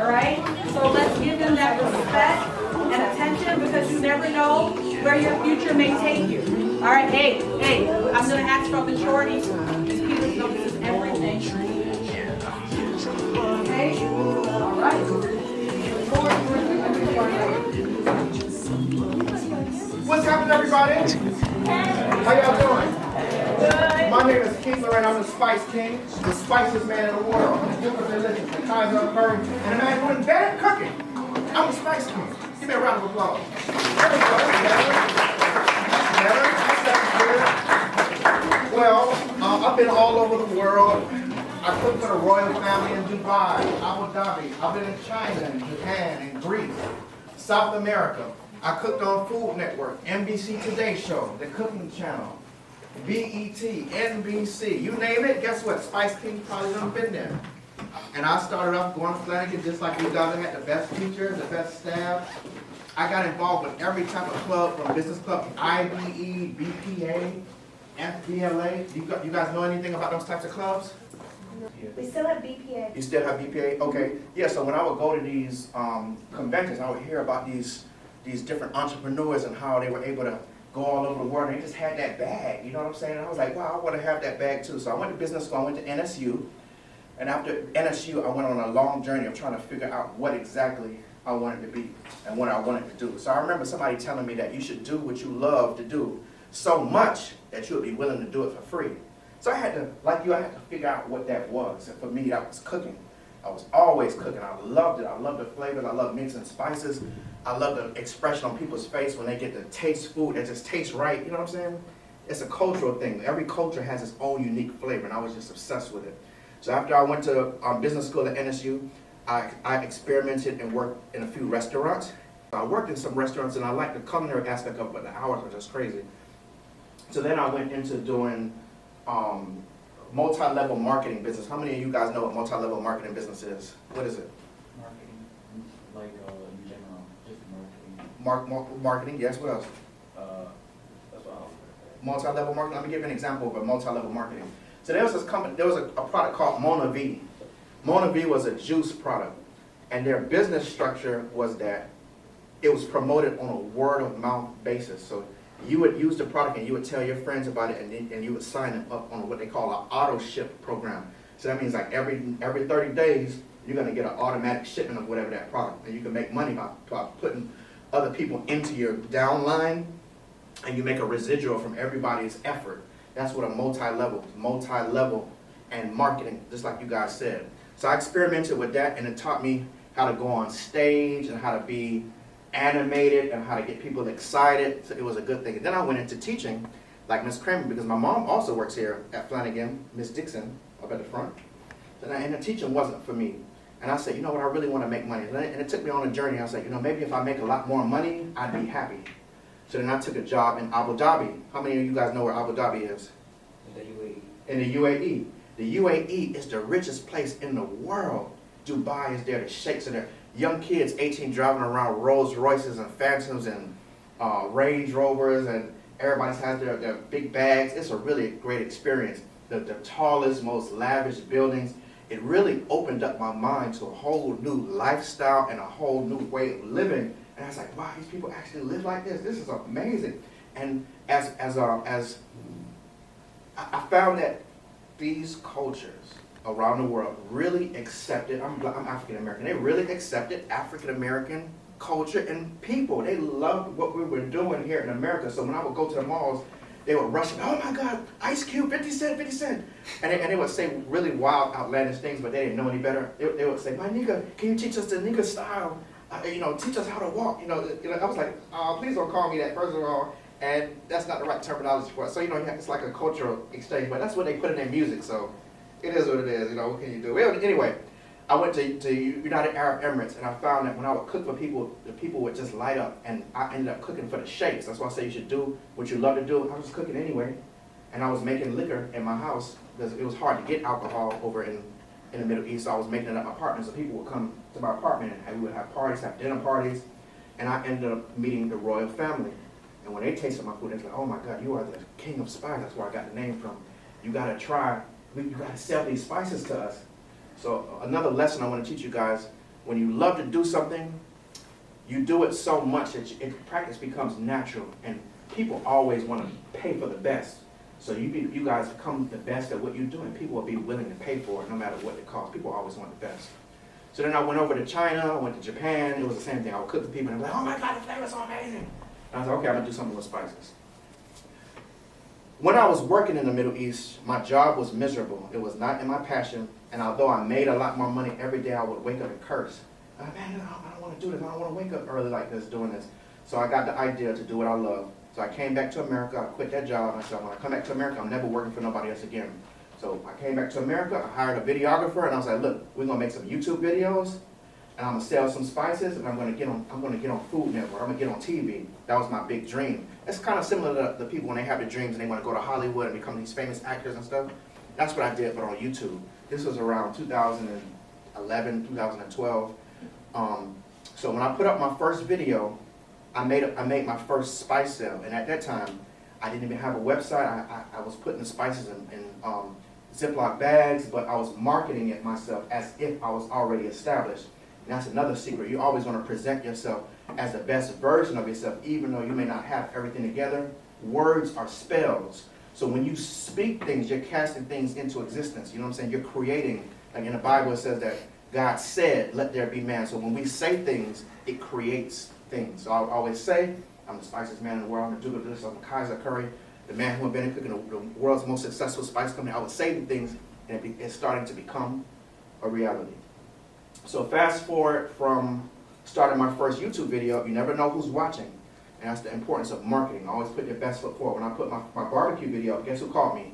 All right? So let's give them that respect and attention because you never know where your future may take you. All right, hey, I'm going to ask for maturity. These people know this is everything. Okay? All right. What's happening, everybody? How y'all doing? Good. My name is Keith Lorren. I'm the Spice King, the spiciest man in the world. Give us a listen. The Kaiser of Curry, and the man doing bad cooking. I'm the Spice King. Give me a round of applause. There we go. Well, I've been all over the world. I cooked for the royal family in Dubai, Abu Dhabi. I've been in China, and Japan, and Greece, South America. I cooked on Food Network, NBC Today Show, The Cooking Channel, BET, NBC, you name it, guess what? Spice King probably done been there. And I started off going to Flannagan just like you guys. I had the best teachers, the best staff. I got involved with every type of club, from business club, IBE, BPA, FBLA. You guys know anything about those types of clubs? We still have BPA. You still have BPA? Okay. Yeah, so when I would go to these conventions, I would hear about these different entrepreneurs and how they were able to go all over the world, and they just had that bag, you know what I'm saying? And I was like, wow, I want to have that bag too. So I went to business school, I went to NSU, and after NSU, I went on a long journey of trying to figure out what exactly I wanted to be and what I wanted to do. So I remember somebody telling me that you should do what you love to do so much that you would be willing to do it for free. So I had to, like you, I had to figure out what that was. And for me, that was cooking. I was always cooking. I loved it. I loved the flavors. I loved mixing spices. I love the expression on people's face when they get to taste food that just tastes right. You know what I'm saying? It's a cultural thing. Every culture has its own unique flavor, and I was just obsessed with it. So after I went to business school at NSU, I experimented and worked in a few restaurants. I worked in some restaurants, and I liked the culinary aspect of it, but the hours were just crazy. So then I went into doing multi-level marketing business. How many of you guys know what multi-level marketing business is? What is it? Marketing, like in general, just marketing. Marketing, yes, what else? That's what I was going to say. Multi-level marketing. Let me give you an example of a multi-level marketing. So there was this company, there was a product called Mona V. Mona V was a juice product, and their business structure was that it was promoted on a word-of-mouth basis. So you would use the product and you would tell your friends about it, and you would sign them up on what they call an auto ship program. So that means like every 30 days, you're going to get an automatic shipment of whatever that product. And you can make money by putting other people into your downline, and you make a residual from everybody's effort. That's what a multi-level and marketing, just like you guys said. So I experimented with that, and it taught me how to go on stage and how to be animated and how to get people excited. So it was a good thing. And then I went into teaching, like Miss Kramer, because my mom also works here at Flannagan, Miss Dixon, up at the front. And the teaching wasn't for me. And I said, you know what, I really want to make money. And it took me on a journey. I was like, you know, maybe if I make a lot more money, I'd be happy. So then I took a job in Abu Dhabi. How many of you guys know where Abu Dhabi is? In the UAE. In the UAE. The UAE is the richest place in the world. Dubai is there, the sheikhs are there. Young kids, 18, driving around Rolls Royces and Phantoms and Range Rovers, and everybody has their big bags. It's a really great experience. The tallest, most lavish buildings. It really opened up my mind to a whole new lifestyle and a whole new way of living. And I was like, wow, these people actually live like this. This is amazing. And as I found that these cultures around the world really accepted, I'm African American, they really accepted African American culture and people. They loved what we were doing here in America. So when I would go to the malls, they would rush, oh my God, Ice Cube, 50 Cent, 50 Cent. And they would say really wild, outlandish things, but they didn't know any better. They would say, my nigga, can you teach us the nigga style? Teach us how to walk. I was like, please don't call me that, first of all. And that's not the right terminology for it. So, it's like a cultural exchange, but that's what they put in their music. So it is what it is, what can you do? Well, anyway, I went to United Arab Emirates, and I found that when I would cook for people, the people would just light up, and I ended up cooking for the sheikhs. That's why I say you should do what you love to do. I was cooking anyway, and I was making liquor in my house because it was hard to get alcohol over in the Middle East. So I was making up apartments, so people would come to my apartment, and we would have parties, have dinner parties, and I ended up meeting the royal family. And when they tasted my food, they was like, oh my God, you are the king of spice. That's where I got the name from. You got to try, you got to sell these spices to us. So another lesson I want to teach you guys, when you love to do something, you do it so much that practice becomes natural, and people always want to pay for the best. So you guys become the best at what you do, and people will be willing to pay for it no matter what it costs. People always want the best. So then I went over to China, I went to Japan. It was the same thing. I would cook for people, and they're like, "Oh my God, the flavors are amazing." And I was like, "Okay, I'm gonna do something with spices." When I was working in the Middle East, my job was miserable. It was not in my passion, and although I made a lot more money every day, I would wake up and curse. Man, I don't want to do this. I don't want to wake up early like this doing this. So I got the idea to do what I love. So I came back to America. I quit that job. I said, when I come back to America, I'm never working for nobody else again. So I came back to America. I hired a videographer, and I was like, look, we're gonna make some YouTube videos, and I'm gonna sell some spices, and I'm gonna get on Food Network. I'm gonna get on TV. That was my big dream. It's kind of similar to the people when they have their dreams and they want to go to Hollywood and become these famous actors and stuff. That's what I did, but on YouTube. This was around 2011, 2012. So when I put up my first video, I made my first spice sale, and at that time, I didn't even have a website. I was putting the spices in Ziploc bags, but I was marketing it myself as if I was already established. And that's another secret. You always want to present yourself as the best version of yourself, even though you may not have everything together. Words are spells. So when you speak things, you're casting things into existence. You know what I'm saying? You're creating. Like in the Bible, it says that God said, let there be man. So when we say things, it creates things. So I always say, I'm the spiciest man in the world. I'm the Duke of this. I'm the Kaiser Curry, the man who invented cooking the world's most successful spice company. I would say the things, and it's starting to become a reality. So fast forward from starting my first YouTube video, you never know who's watching. And that's the importance of marketing. Always put your best foot forward. When I put my barbecue video up, guess who called me?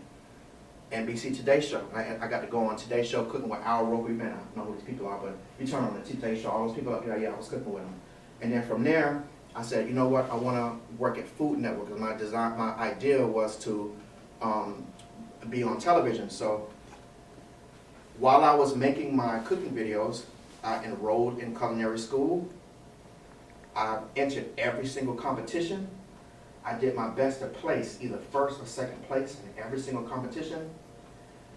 NBC Today Show. I got to go on Today Show cooking with Al Roby. Man, I don't know who these people are, but you turn on the Today Show, all those people up there, yeah, I was cooking with them. And then from there, I said, you know what, I want to work at Food Network, because my idea was to be on television. So while I was making my cooking videos, I enrolled in culinary school. I entered every single competition. I did my best to place either first or second place in every single competition.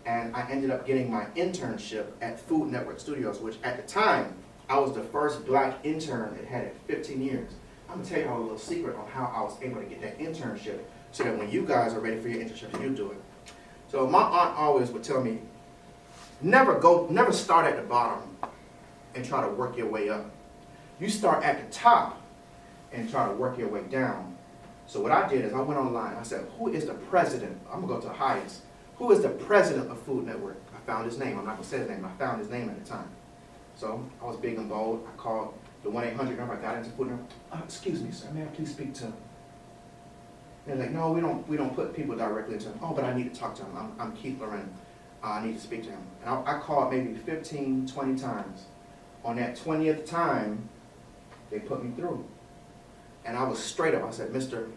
And I ended up getting my internship at Food Network Studios, which at the time, I was the first black intern that had it 15 years. I'm gonna tell you all a little secret on how I was able to get that internship, so that when you guys are ready for your internship, you do it. So my aunt always would tell me, never start at the bottom and try to work your way up. You start at the top and try to work your way down. So what I did is I went online. I said, who is the president? I'm gonna go to the highest. Who is the president of Food Network? I found his name. I'm not gonna say his name. I found his name at the time. So I was big and bold. I called the 1-800 number. I got into Food Network. Excuse me, sir. May I please speak to? And they're like, no, we don't put people directly into him. Oh, but I need to talk to him. I'm Keith Lorren. I need to speak to him. And I called maybe 15, 20 times. On that 20th time, they put me through. And I was straight up. I said, Mr.,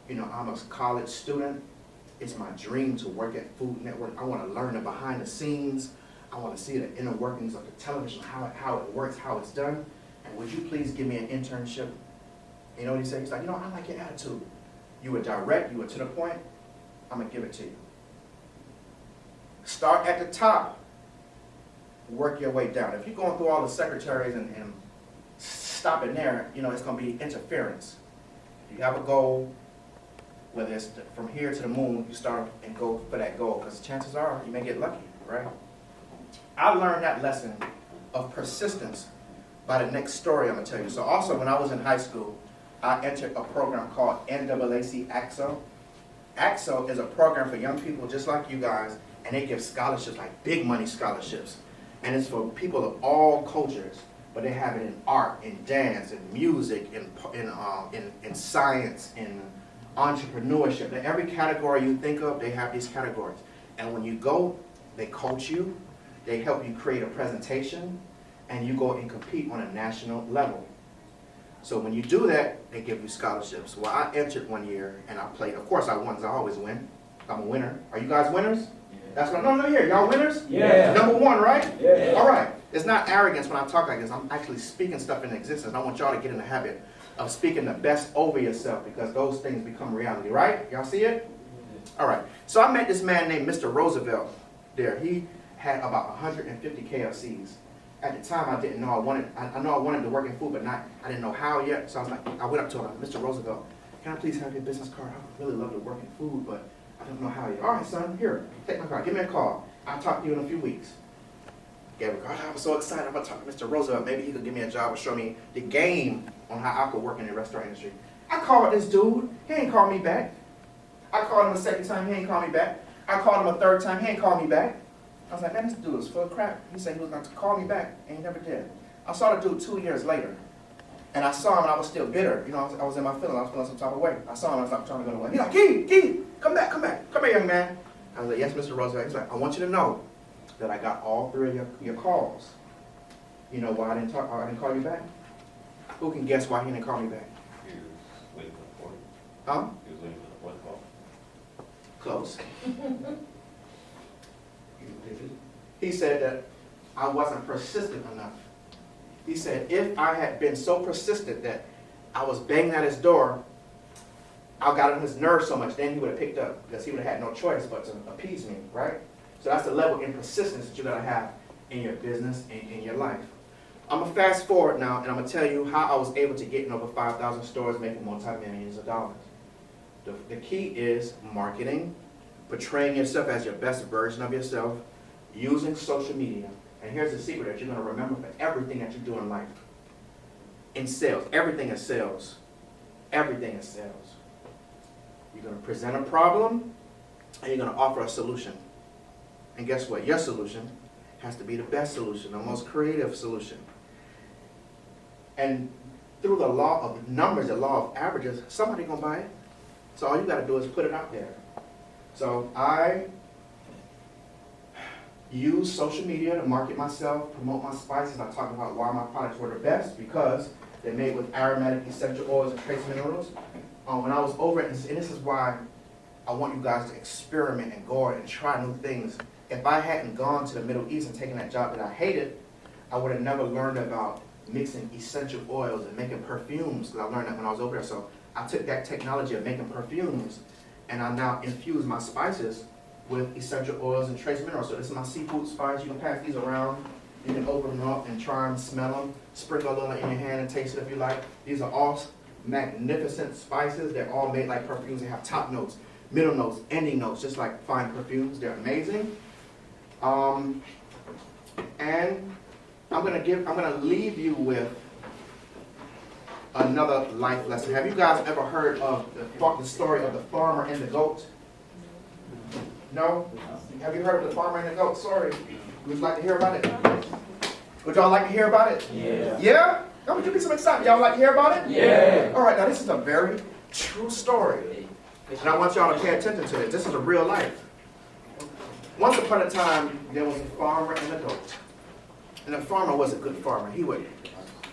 I'm a college student. It's my dream to work at Food Network. I want to learn the behind the scenes. I want to see the inner workings of the television, how it works, how it's done. And would you please give me an internship? You know what he said? He's like, I like your attitude. You were direct, you were to the point. I'm going to give it to you. Start at the top. Work your way down. If you're going through all the secretaries and stopping there, it's going to be interference. If you have a goal, whether it's from here to the moon, you start and go for that goal, because chances are you may get lucky, right? I learned that lesson of persistence by the next story I'm going to tell you. So also when I was in high school, I entered a program called NAACP Act-so. Act-so is a program for young people just like you guys, and they give scholarships, like big money scholarships. And it's for people of all cultures, but they have it in art, in dance, in music, in science, in entrepreneurship. In every category you think of, they have these categories. And when you go, they coach you, they help you create a presentation, and you go and compete on a national level. So when you do that, they give you scholarships. Well, I entered one year and I played. Of course I won, because I always win. I'm a winner. Are you guys winners? Yeah. That's what no, here. Y'all winners? Yeah. Number one, right? Yeah. All right. It's not arrogance when I talk like this. I'm actually speaking stuff into existence. I want y'all to get in the habit of speaking the best over yourself, because those things become reality, right? Y'all see it? All right. So I met this man named Mr. Roosevelt there. He had about 150 KFCs. At the time, I didn't know I know I wanted to work in food, but I didn't know how yet. So I went up to him, Mr. Roosevelt, can I please have your business card? I really love to work in food, but I don't know how yet. All right, son, here, take my card, give me a call. I'll talk to you in a few weeks. Gave a card. I was so excited. I'm going to talk to Mr. Roosevelt. Maybe he could give me a job or show me the game on how I could work in the restaurant industry. I called this dude. He ain't called me back. I called him a second time. He ain't called me back. I called him a third time. He ain't called me back. I was like, man, this dude is full of crap. He said he was going to call me back, and he never did. I saw the dude 2 years later, and I saw him, and I was still bitter. You know, I was in my feelings. I was feeling some type of way. I saw him, I was like, trying to go away. He's like, Keith, come back. Come here, young man. I was like, yes, Mr. Roosevelt. He's like, I want you to know that I got all three of your calls. You know why I didn't call you back? Who can guess why he didn't call me back? He was waiting for the fourth. Huh? He was waiting for the fourth call. Close. He said that I wasn't persistent enough. He said if I had been so persistent that I was banging at his door, I got on his nerves so much, then he would have picked up, because he would have had no choice but to appease me, right? So that's the level of persistence that you gotta have in your business and in your life. I'm gonna fast forward now, and I'm gonna tell you how I was able to get in over 5,000 stores, making multi-millions of dollars. The key is marketing, portraying yourself as your best version of yourself, using social media. And here's the secret that you're gonna remember for everything that you do in life. In sales, everything is sales. Everything is sales. You're gonna present a problem, and you're gonna offer a solution. And guess what? Your solution has to be the best solution, the most creative solution. And through the law of numbers, the law of averages, somebody's gonna buy it. So all you gotta do is put it out there. So I use social media to market myself, promote my spices. I talk about why my products were the best, because they're made with aromatic essential oils and trace minerals. When I was over it, and this is why I want you guys to experiment and go and try new things. If I hadn't gone to the Middle East and taken that job that I hated, I would have never learned about mixing essential oils and making perfumes, because I learned that when I was over there. So I took that technology of making perfumes, and I now infuse my spices with essential oils and trace minerals. So this is my seafood spice. You can pass these around. You can open them up and try and smell them. Sprinkle a little in your hand and taste it if you like. These are all magnificent spices. They're all made like perfumes. They have top notes, middle notes, ending notes, just like fine perfumes. They're amazing. And I'm gonna leave you with another life lesson. Have you guys ever heard of the story of the farmer and the goat? No? Have you heard of the farmer and the goat? Sorry. Would you like to hear about it? Would y'all like to hear about it? Yeah. Yeah? Oh, would you be so excited? Y'all like to hear about it? Yeah. All right, now this is a very true story. And I want y'all to pay attention to it. This is a real life. Once upon a time, there was a farmer and a goat. And the farmer was a good farmer. He would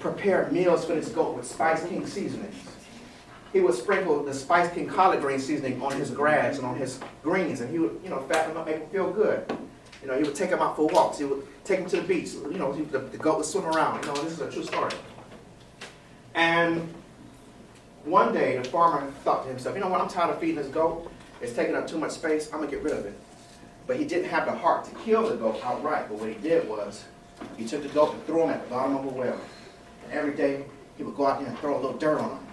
prepare meals for his goat with Spice King Seasonings. He would sprinkle the Spice King collard green seasoning on his grass and on his greens, and he would, fatten him up, make him feel good. He would take him out for walks. He would take him to the beach. The goat would swim around. This is a true story. And one day, the farmer thought to himself, you know what, I'm tired of feeding this goat. It's taking up too much space. I'm going to get rid of it. But he didn't have the heart to kill the goat outright. But what he did was, he took the goat and threw him at the bottom of a well. And every day, he would go out there and throw a little dirt on him.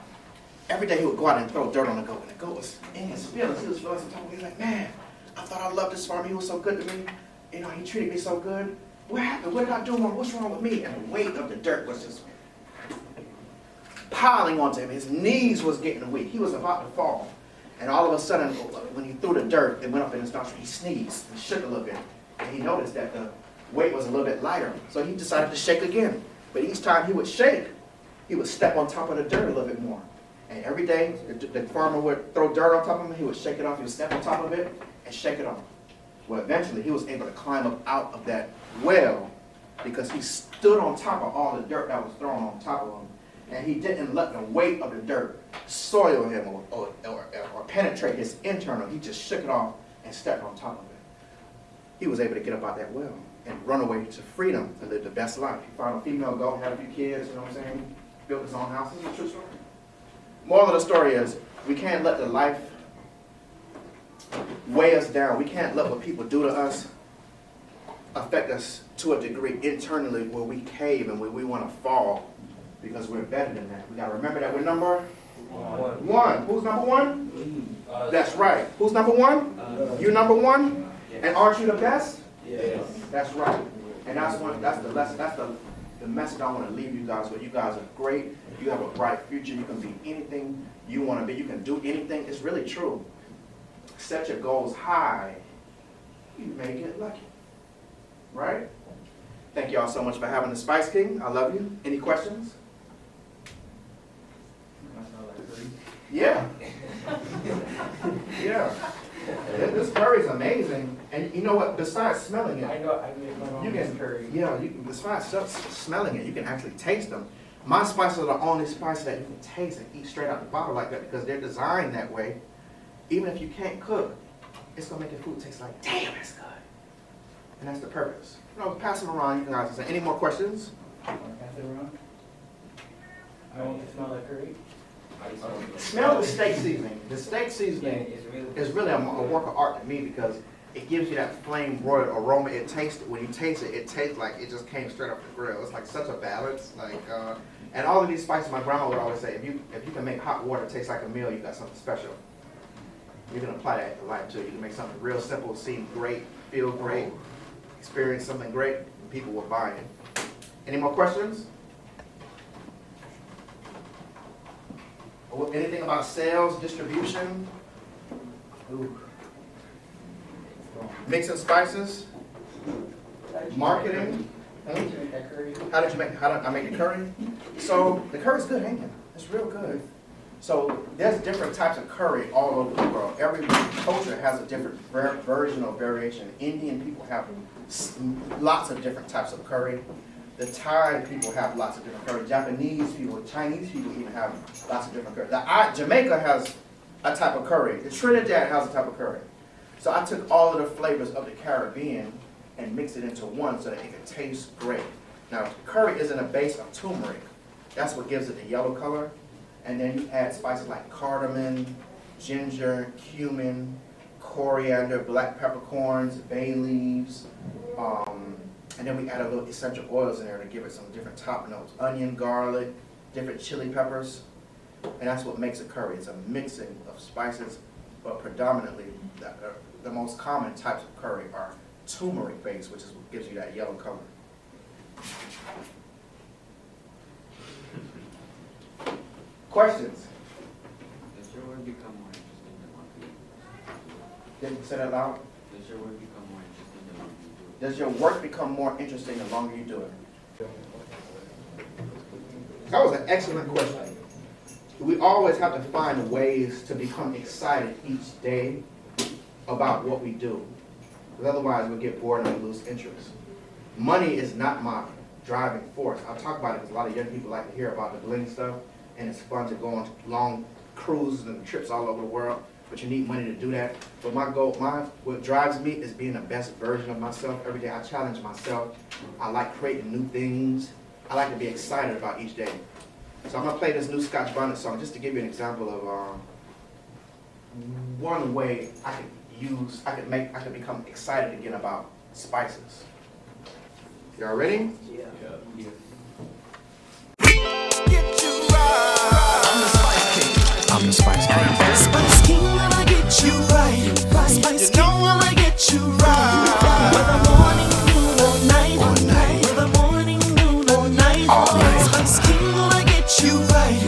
Every day, he would go out and throw dirt on the goat. And the goat was in his feelings. He was feeling some type of way. He was like, man, I thought I loved this farmer. He was so good to me. He treated me so good. What happened? What did I do wrong? What's wrong with me? And the weight of the dirt was just piling onto him. His knees was getting weak. He was about to fall. And all of a sudden, when he threw the dirt, it went up in his nostril. He sneezed and shook a little bit. And he noticed that the weight was a little bit lighter. So he decided to shake again. But each time he would shake, he would step on top of the dirt a little bit more. And every day, the farmer would throw dirt on top of him. He would shake it off. He would step on top of it and shake it off. Well, eventually, he was able to climb up out of that well because he stood on top of all the dirt that was thrown on top of him. And he didn't let the weight of the dirt soil him or penetrate his internal. He just shook it off and stepped on top of it. He was able to get up out that well and run away to freedom to live the best life. He found a female goat, had a few kids, you know what I'm saying? Built his own house. This is a true story. Moral of the story is, we can't let the life weigh us down. We can't let what people do to us affect us to a degree internally where we cave and where we want to fall because we're better than that. We got to remember that we're number one. Who's number one? That's right. Who's number one? You number one? And aren't you the best? Yes. That's right. And that's the lesson. That's the message I want to leave you guys with. You guys are great. You have a bright future. You can be anything you want to be. You can do anything. It's really true. Set your goals high. You may get lucky. Right? Thank you all so much for having the Spice King. I love you. Any questions? Yeah. Yeah. This curry is amazing. And you know what? Besides smelling it, I know, I make my own you can curry. Yeah, besides smelling it, you can actually taste them. My spices are the only spices that you can taste and eat straight out the bottle like that because they're designed that way. Even if you can't cook, it's gonna make your food taste like, damn, it's good. And that's the purpose. You know, pass them around. You guys say, any more questions? Pass it around. I want to smell like curry. Smell the steak seasoning. The steak Yeah, seasoning it's really. is really a work of art to me because it gives you that flame broiled aroma. It tastes, when you taste it, it tastes like it just came straight off the grill. It's like such a balance. And all of these spices, my grandma would always say, if you can make hot water taste like a meal, you got something special. You can apply that to life too. You can make something real simple, seem great, feel great, experience something great, and people will buy it. Any more questions? Or anything about sales, distribution? Ooh. Mixing spices? Marketing? How did you make that curry? How did I make the curry? So the curry's good, ain't it? It's real good. So there's different types of curry all over the world. Every culture has a different version or variation. Indian people have lots of different types of curry. The Thai people have lots of different curry. Japanese people, Chinese people even have lots of different curry. Jamaica has a type of curry. The Trinidad has a type of curry. So I took all of the flavors of the Caribbean and mixed it into one so that it could taste great. Now, curry is in a base of turmeric. That's what gives it the yellow color. And then you add spices like cardamom, ginger, cumin, coriander, black peppercorns, bay leaves, and then we add a little essential oils in there to give it some different top notes. Onion, garlic, different chili peppers, and that's what makes a curry. It's a mixing of spices, but predominantly the most common types of curry are turmeric based, which is what gives you that yellow color. Questions? Does your work become more interesting the longer you do it? Didn't you say that loud? Does your work become more interesting the longer you do it? Does your work become more interesting the longer you do it? That was an excellent question. We always have to find ways to become excited each day about what we do. Because otherwise we'll get bored and we lose interest. Money is not my driving force. I'll talk about it because a lot of young people like to hear about the bling stuff. And it's fun to go on long cruises and trips all over the world, but you need money to do that. But my goal, what drives me is being the best version of myself. Every day I challenge myself. I like creating new things. I like to be excited about each day. So I'm gonna play this new Scotch Bonnet song just to give you an example of one way I could become excited again about spices. Y'all ready? Yeah. I'm the Spice King. Spice King, and I get you right. Spice King, and I get you right. Whether morning, noon, or night. Whether morning, noon, or night. All night. Spice King, and I get you right.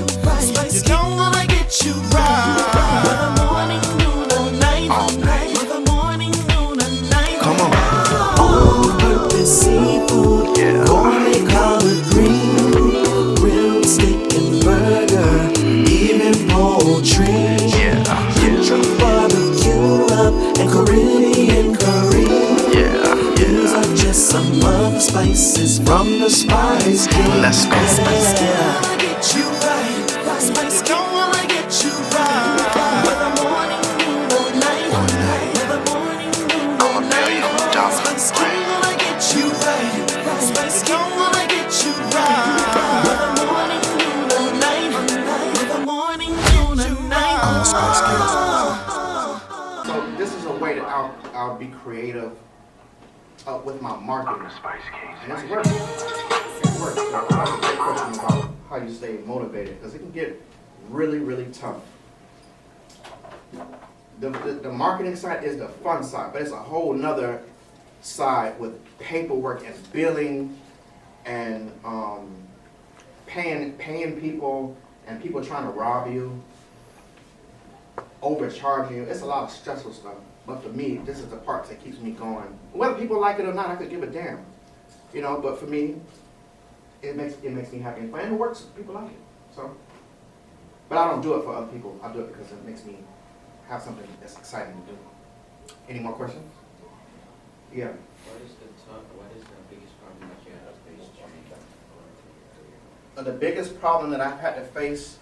Spice King, and I get you right. Whether morning, noon, or night. All night. Whether morning, noon, or night. Come on. All-purpose seafood. Yeah. Gourmet collard green. Grilled steak and burger. Poultry, country barbecue up, and Caribbean curry. These are just some of the spices from the Spice King. Let's go. Spice King, I get you right. Spice King, I get you right. Whether morning, noon, or night. Whether morning, noon, or night. Spice King, I get you right. Spice King, I get you right. Whether morning, noon, or night. Whether morning, noon, or night. I'm the Spice King. So this is a way that I'll be creative up with my marketing. And it's working. It works. So that's a great question about how you stay motivated, because it can get really, really tough. The marketing side is the fun side, but it's a whole nother side with paperwork and billing and paying people and people trying to rob you, overcharging you. It's a lot of stressful stuff. But for me, this is the part that keeps me going. Whether people like it or not, I could give a damn. You know, but for me, it makes me happy and fun. And it works. People like it. So, but I don't do it for other people. I do it because it makes me have something that's exciting to do. Any more questions? Yeah. What is the biggest problem that you have faced during The biggest problem that I've had to face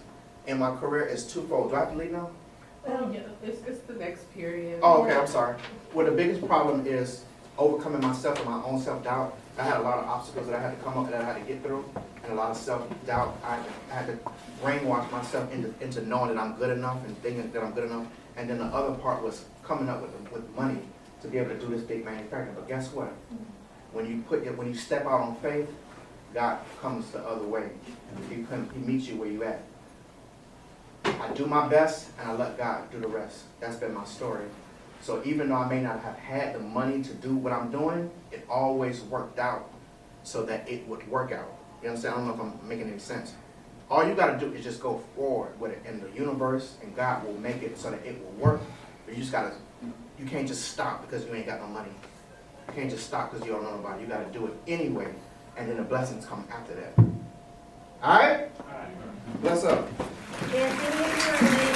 in my career is twofold. Do I have to leave now? Oh, yeah, it's the next period. Oh, okay, I'm sorry. Well, the biggest problem is overcoming myself and my own self-doubt. I had a lot of obstacles that I had to come up that I had to get through, and a lot of self-doubt. I had to brainwash myself into knowing that I'm good enough and thinking that I'm good enough. And then the other part was coming up with money to be able to do this big manufacturing. But guess what? When you step out on faith, God comes the other way. He meets you where you at. I do my best and I let God do the rest. That's been my story. So even though I may not have had the money to do what I'm doing, it always worked out so that it would work out. You know what I'm saying? I don't know if I'm making any sense. All you got to do is just go forward with it in the universe, and God will make it so that it will work. But you can't just stop because you ain't got no money. You can't just stop because you don't know nobody. You got to do it anyway, and then the blessings come after that. All right? Bless up. Yes, it is.